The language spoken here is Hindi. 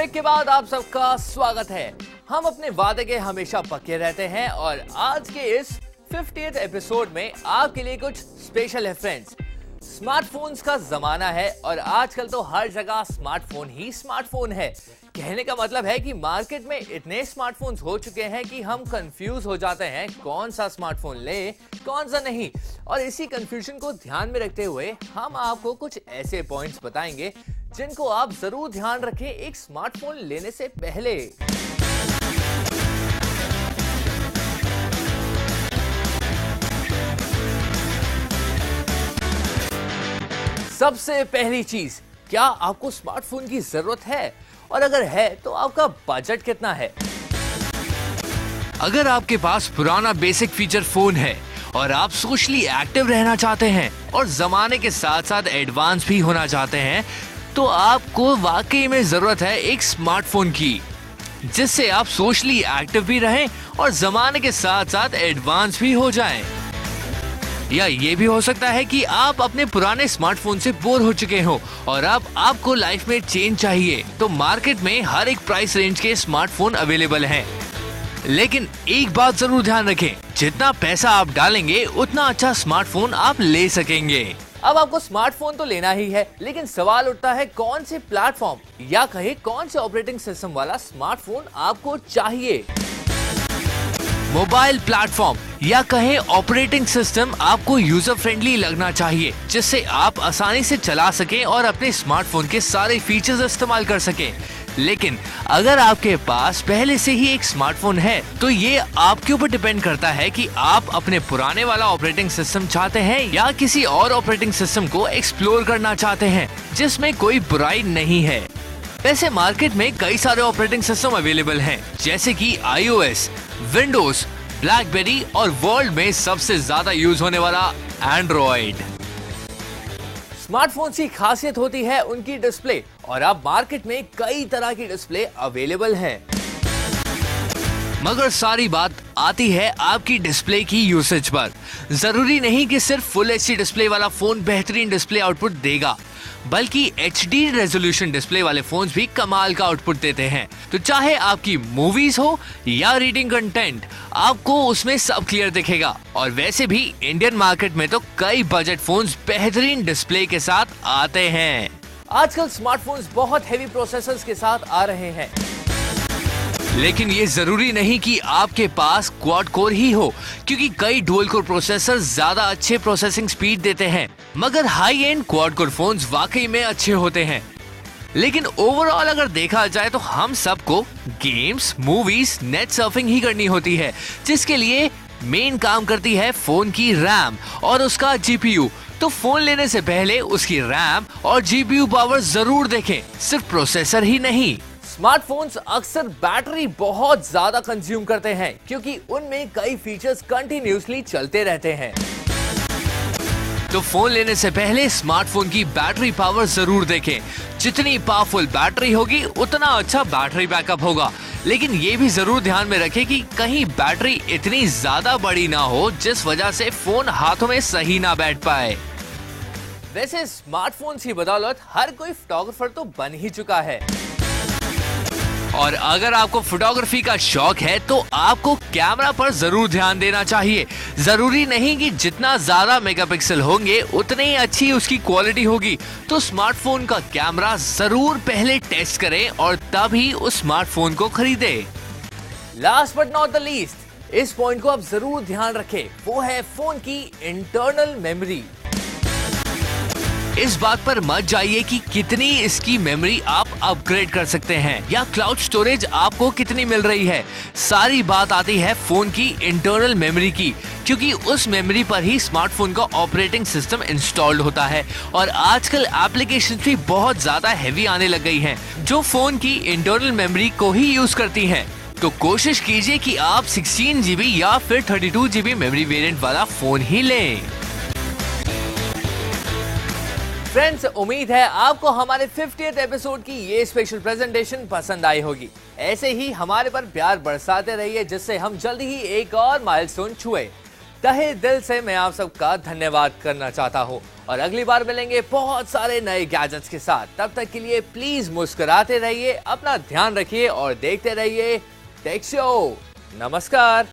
ब्रेक के बाद आप सबका स्वागत है। हम अपने वादे के हमेशा पक्के रहते हैं और आज के इस 50th एपिसोड में आपके लिए कुछ स्पेशल है फ्रेंड्स। स्मार्टफोन्स का जमाना है और आजकल तो हर जगह स्मार्टफोन ही स्मार्टफोन है। कहने का मतलब है कि मार्केट में इतने स्मार्टफोन्स हो चुके हैं कि हम कंफ्यूज हो जाते हैं कौन सा स्मार्टफोन ले कौन सा नहीं। और इसी कंफ्यूजन को ध्यान में रखते हुए हम आपको कुछ ऐसे पॉइंट्स बताएंगे जिनको आप जरूर ध्यान रखें एक स्मार्टफोन लेने से पहले। सबसे पहली चीज, क्या आपको स्मार्टफोन की जरूरत है और अगर है तो आपका बजट कितना है? अगर आपके पास पुराना बेसिक फीचर फोन है और आप सोशली एक्टिव रहना चाहते हैं और जमाने के साथ साथ एडवांस भी होना चाहते हैं तो आपको वाकई में जरूरत है एक स्मार्टफोन की, जिससे आप सोशली एक्टिव भी रहें और जमाने के साथ साथ एडवांस भी हो जाएं। या ये भी हो सकता है कि आप अपने पुराने स्मार्टफोन से बोर हो चुके हो और अब आपको लाइफ में चेंज चाहिए। तो मार्केट में हर एक प्राइस रेंज के स्मार्टफोन अवेलेबल हैं। लेकिन एक बात जरूर ध्यान रखें, जितना पैसा आप डालेंगे उतना अच्छा स्मार्टफोन आप ले सकेंगे। अब आपको स्मार्टफोन तो लेना ही है, लेकिन सवाल उठता है कौन से प्लेटफॉर्म या कहे कौन से ऑपरेटिंग सिस्टम वाला स्मार्टफोन आपको चाहिए। मोबाइल प्लेटफॉर्म या कहें ऑपरेटिंग सिस्टम आपको यूजर फ्रेंडली लगना चाहिए, जिससे आप आसानी से चला सकें और अपने स्मार्टफोन के सारे फीचर्स इस्तेमाल कर सकें। लेकिन अगर आपके पास पहले से ही एक स्मार्टफोन है तो ये आपके ऊपर डिपेंड करता है कि आप अपने पुराने वाला ऑपरेटिंग सिस्टम चाहते हैं या किसी और ऑपरेटिंग सिस्टम को एक्सप्लोर करना चाहते हैं, जिसमें कोई बुराई नहीं है। वैसे मार्केट में कई सारे ऑपरेटिंग सिस्टम अवेलेबल हैं, जैसे कि iOS, विंडोज, ब्लैकबेरी और वर्ल्ड में सबसे ज्यादा यूज होने वाला एंड्रॉइड। स्मार्टफोन की खासियत होती है उनकी डिस्प्ले और अब मार्केट में कई तरह की डिस्प्ले अवेलेबल है। मगर सारी बात आती है आपकी डिस्प्ले की यूसेज पर। जरूरी नहीं कि सिर्फ फुल एचडी डिस्प्ले वाला फोन बेहतरीन डिस्प्ले आउटपुट देगा, बल्कि HD रेजोल्यूशन डिस्प्ले वाले फोन्स भी कमाल का आउटपुट देते हैं। तो चाहे आपकी मूवीज हो या रीडिंग कंटेंट, आपको उसमें सब क्लियर दिखेगा। और वैसे भी इंडियन मार्केट में तो कई बजट फोन्स बेहतरीन डिस्प्ले के साथ आते हैं। आजकल स्मार्टफोन्स बहुत हेवी प्रोसेसर्स के साथ आ रहे हैं, लेकिन ये जरूरी नहीं कि आपके पास क्वाड कोर ही हो, क्योंकि कई डुअल कोर प्रोसेसर ज्यादा अच्छे प्रोसेसिंग स्पीड देते हैं। मगर high and quad core phones वाकई में अच्छे होते हैं। लेकिन ओवरऑल अगर देखा जाए तो हम सबको गेम्स, मूवीज, नेट सर्फिंग ही करनी होती है, जिसके लिए मेन काम करती है फोन की रैम और उसका जीपीयू। तो फोन लेने से पहले उसकी रैम और जीपीयू पावर जरूर देखें, सिर्फ प्रोसेसर ही नहीं। स्मार्टफोन्स अक्सर बैटरी बहुत ज्यादा कंज्यूम करते हैं क्योंकि उनमें कई फीचर्स कंटिन्यूअसली चलते रहते हैं। तो फोन लेने से पहले स्मार्टफोन की बैटरी पावर जरूर देखें। जितनी पावरफुल बैटरी होगी उतना अच्छा बैटरी बैकअप होगा। लेकिन ये भी जरूर ध्यान में रखें कि कहीं बैटरी इतनी ज्यादा बड़ी ना हो जिस वजह से फोन हाथों में सही ना बैठ पाए। वैसे स्मार्टफोन्स की बदौलत हर कोई फोटोग्राफर तो बन ही चुका है, और अगर आपको फोटोग्राफी का शौक है तो आपको कैमरा पर जरूर ध्यान देना चाहिए। जरूरी नहीं कि जितना ज्यादा मेगापिक्सल होंगे उतनी ही अच्छी उसकी क्वालिटी होगी। तो स्मार्टफोन का कैमरा जरूर पहले टेस्ट करें और तब ही उस स्मार्टफोन को खरीदें। Last but not the least, इस पॉइंट को आप जरूर ध्यान रखें, वो है फोन की इंटरनल मेमोरी। इस बात पर मत जाइए कि कितनी इसकी मेमोरी आप अपग्रेड कर सकते हैं या क्लाउड स्टोरेज आपको कितनी मिल रही है। सारी बात आती है फोन की इंटरनल मेमोरी की, क्योंकि उस मेमोरी पर ही स्मार्टफोन का ऑपरेटिंग सिस्टम इंस्टॉल्ड होता है। और आजकल एप्लीकेशंस भी बहुत ज्यादा हैवी आने लग गई हैं, जो फोन की इंटरनल मेमोरी को ही यूज करती हैं। तो कोशिश कीजिए कि आप 16 GB या फिर 32 GB मेमोरी वेरिएंट वाला फोन ही लें। फ्रेंड्स, उम्मीद है आपको हमारे 50th एपिसोड की ये स्पेशल प्रेजेंटेशन पसंद आई होगी। ऐसे ही हमारे पर प्यार बरसाते रहिए, जिससे हम जल्दी ही एक और माइलस्टोन छुए। तहे दिल से मैं आप सबका धन्यवाद करना चाहता हूँ और अगली बार मिलेंगे बहुत सारे नए गैजेट्स के साथ। तब तक के लिए प्लीज मुस्कुराते रहिए, अपना ध्यान रखिए और देखते रहिए टेक शो। नमस्कार।